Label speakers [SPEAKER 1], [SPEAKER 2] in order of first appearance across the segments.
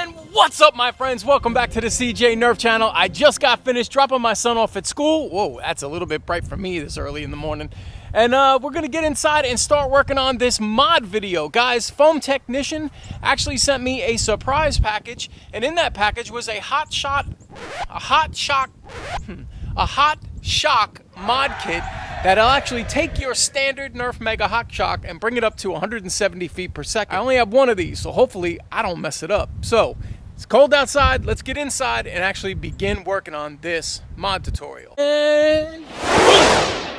[SPEAKER 1] And what's up, my friends? Welcome back to the Cj Nerf channel. I just got finished dropping my son off at school. Whoa, that's a little bit bright for me this early in the morning. And we're gonna get inside and start working on this mod video. Guys, Foam Technician actually sent me a surprise package, and in that package was a Hotshock mod kit that'll actually take your standard Nerf Mega Hotshock and bring it up to 170 feet per second. I only have one of these, so hopefully I don't mess it up. So, it's cold outside, let's get inside and actually begin working on this mod tutorial. And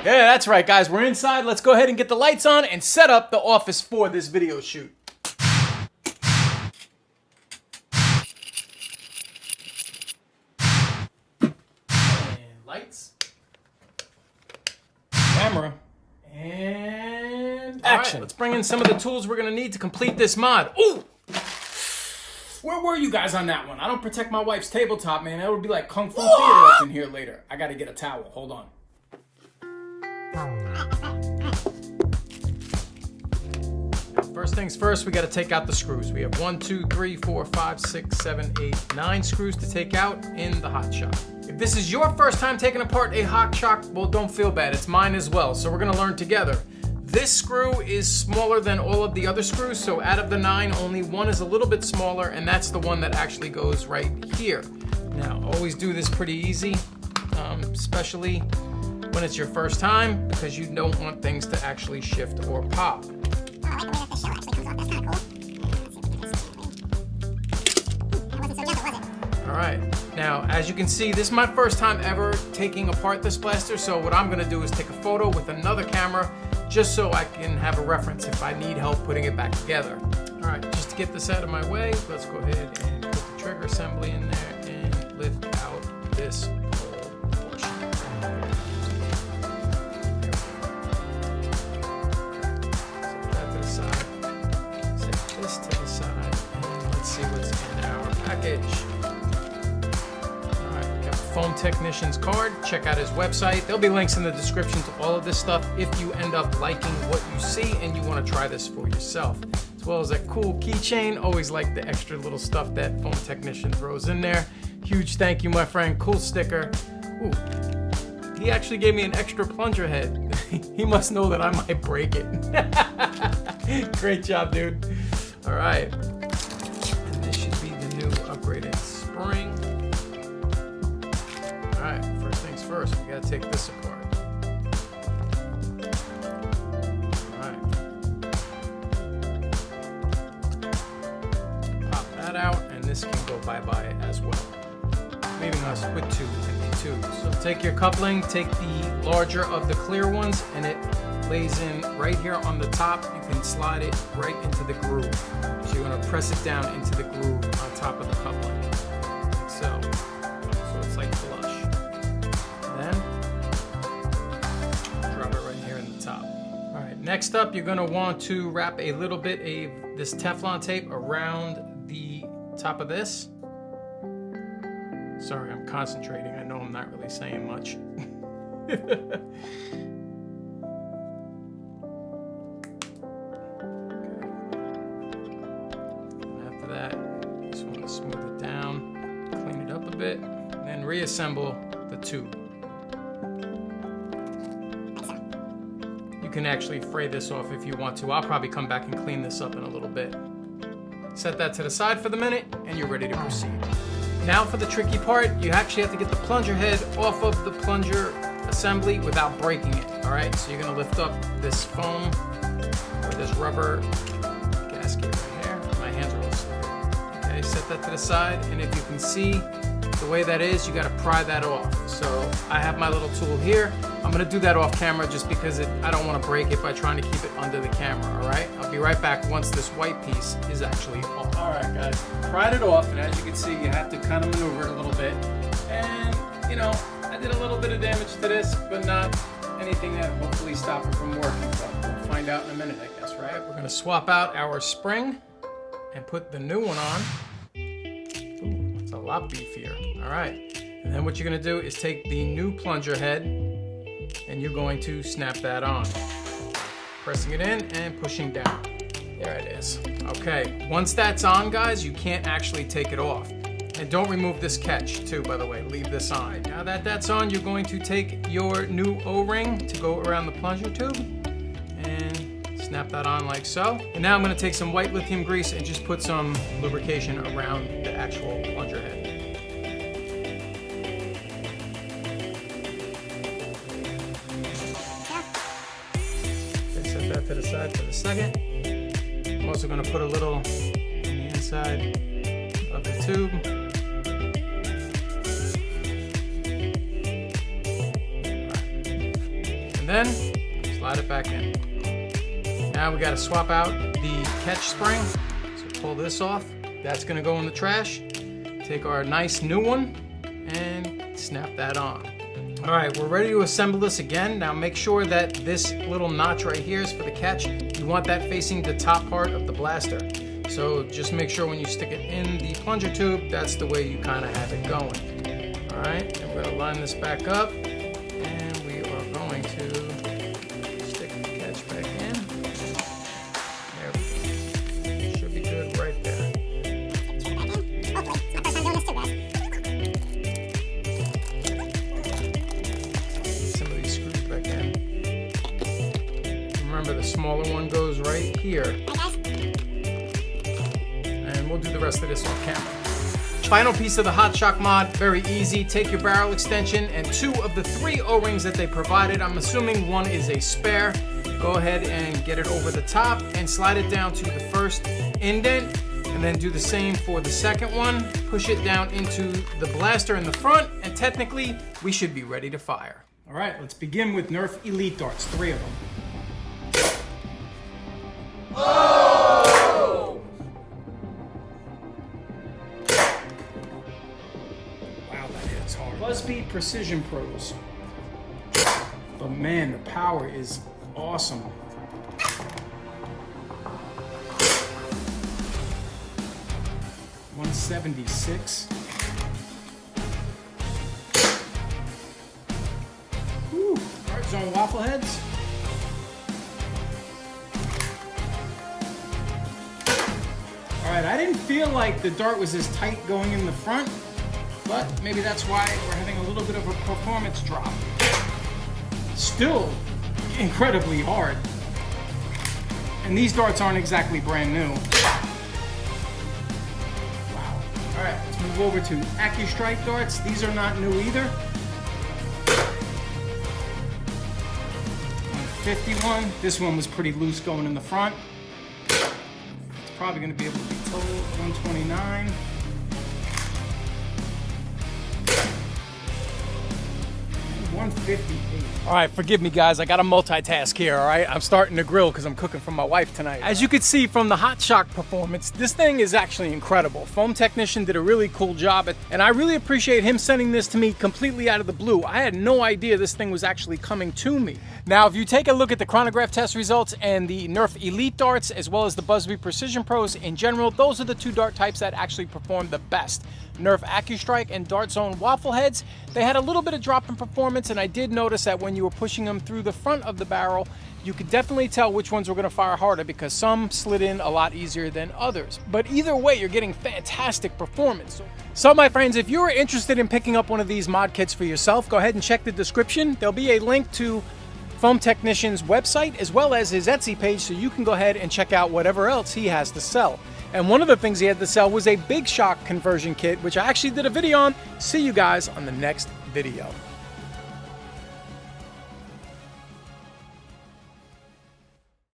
[SPEAKER 1] yeah, that's right, guys, we're inside. Let's go ahead and get the lights on and set up the office for this video shoot. And lights. Camera, and action. Right, let's bring in some of the tools we're gonna need to complete this mod. Ooh! Where were you guys on that one? I don't protect my wife's tabletop, man. That would be like Kung Fu Theater up in here later. I gotta get a towel, hold on. First things first, we gotta take out the screws. We have 1, 2, 3, 4, 5, 6, 7, 8, 9 screws to take out in the Hotshock. If this is your first time taking apart a Hotshock, well, don't feel bad, it's mine as well, so we're gonna learn together. This screw is smaller than all of the other screws, so out of the 9, only one is a little bit smaller, and that's the one that actually goes right here. Now, always do this pretty easy, especially when it's your first time, because you don't want things to actually shift or pop. Alright, now as you can see, this is my first time ever taking apart this blaster, so what I'm going to do is take a photo with another camera just so I can have a reference if I need help putting it back together. Alright, just to get this out of my way, let's go ahead and put the trigger assembly in there and lift out this whole portion. Set that to the side, set this to the side, and let's see what's in our package. Foam Technician's card, check out his website. There'll be links in the description to all of this stuff if you end up liking what you see and you want to try this for yourself. As well as that cool keychain, always like the extra little stuff that Foam Technician throws in there. Huge thank you, my friend, cool sticker. Ooh, he actually gave me an extra plunger head. He must know that I might break it. Great job, dude. All right, and this should be the new upgraded spring. Alright, first things first, we gotta take this apart. Alright. Pop that out, and this can go bye-bye as well. Leaving us with 2 empty tubes. So take your coupling, take the larger of the clear ones, and it lays in right here on the top. You can slide it right into the groove. So you're gonna press it down into the groove on top of the coupling, like so. So it's like flush. Next up, you're gonna want to wrap a little bit of this Teflon tape around the top of this. Sorry, I'm concentrating. I know I'm not really saying much. Okay. And after that, just want to smooth it down, clean it up a bit, and then reassemble the tube. You can actually fray this off if you want to. I'll probably come back and clean this up in a little bit. Set that to the side for the minute, and you're ready to proceed. Now for the tricky part, you actually have to get the plunger head off of the plunger assembly without breaking it, all right? So you're gonna lift up this foam, or this rubber gasket right here. My hands are all slippery. Okay, set that to the side, and if you can see, the way that is, you gotta pry that off. So I have my little tool here. I'm gonna do that off camera just because I don't wanna break it by trying to keep it under the camera, all right? I'll be right back once this white piece is actually off. All right, guys, pried it off, and as you can see, you have to kind of maneuver it a little bit. And, you know, I did a little bit of damage to this, but not anything that hopefully stop it from working. But we'll find out in a minute, I guess, right? We're gonna swap out our spring and put the new one on. Ooh, it's a lot beefier. All right, and then what you're gonna do is take the new plunger head and you're going to snap that on. Pressing it in and pushing down. There it is. Okay, once that's on, guys, you can't actually take it off. And don't remove this catch too, by the way, leave this on. Now that that's on, you're going to take your new O-ring to go around the plunger tube and snap that on like so. And now I'm gonna take some white lithium grease and just put some lubrication around the actual plunger head. Okay, set that to the side for the second. I'm also gonna put a little on the inside of the tube. Then slide it back in. Now we got to swap out the catch spring. So pull this off. That's going to go in the trash. Take our nice new one and snap that on. All right, we're ready to assemble this again. Now make sure that this little notch right here is for the catch. You want that facing the top part of the blaster. So just make sure when you stick it in the plunger tube, that's the way you kind of have it going. All right, and we're going to line this back up. To stick the catch back in. There we go. Should be good right there. Some of these screws back in. Remember, the smaller one goes right here. And we'll do the rest of this on camera. Final piece of the Hotshock mod, very easy. Take your barrel extension and 2 of the 3 O-rings that they provided. I'm assuming one is a spare. Go ahead and get it over the top and slide it down to the first indent, and then do the same for the second one. Push it down into the blaster in the front, and technically we should be ready to fire. All right, let's begin with Nerf Elite darts, 3 of them. Buzzbeat Precision Pros. But man, the power is awesome. $176. Whew. Dart Zone waffle heads. All right, I didn't feel like the dart was as tight going in the front, but maybe that's why we're having a little bit of a performance drop. Still incredibly hard. And these darts aren't exactly brand new. Wow. All right, let's move over to AccuStrike darts. These are not new either. 151. This one was pretty loose going in the front. It's probably going to be able to be told. 129. All right, forgive me guys, I gotta multitask here, all right? I'm starting to grill because I'm cooking for my wife tonight. As you can see from the Hotshock performance, this thing is actually incredible. Foam Technician did a really cool job, and I really appreciate him sending this to me completely out of the blue. I had no idea this thing was actually coming to me. Now, if you take a look at the chronograph test results and the Nerf Elite darts, as well as the Buzzbeat Precision Pros in general, those are the 2 dart types that actually performed the best. Nerf AccuStrike and Dart Zone waffle heads, they had a little bit of drop in performance, and I did notice that when you were pushing them through the front of the barrel, you could definitely tell which ones were going to fire harder because some slid in a lot easier than others. But either way, you're getting fantastic performance. So my friends, if you're interested in picking up one of these mod kits for yourself, go ahead and check the description. There'll be a link to Foam Technician's website as well as his Etsy page, so you can go ahead and check out whatever else he has to sell. And one of the things he had to sell was a Big Shock conversion kit, which I actually did a video on. See you guys on the next video.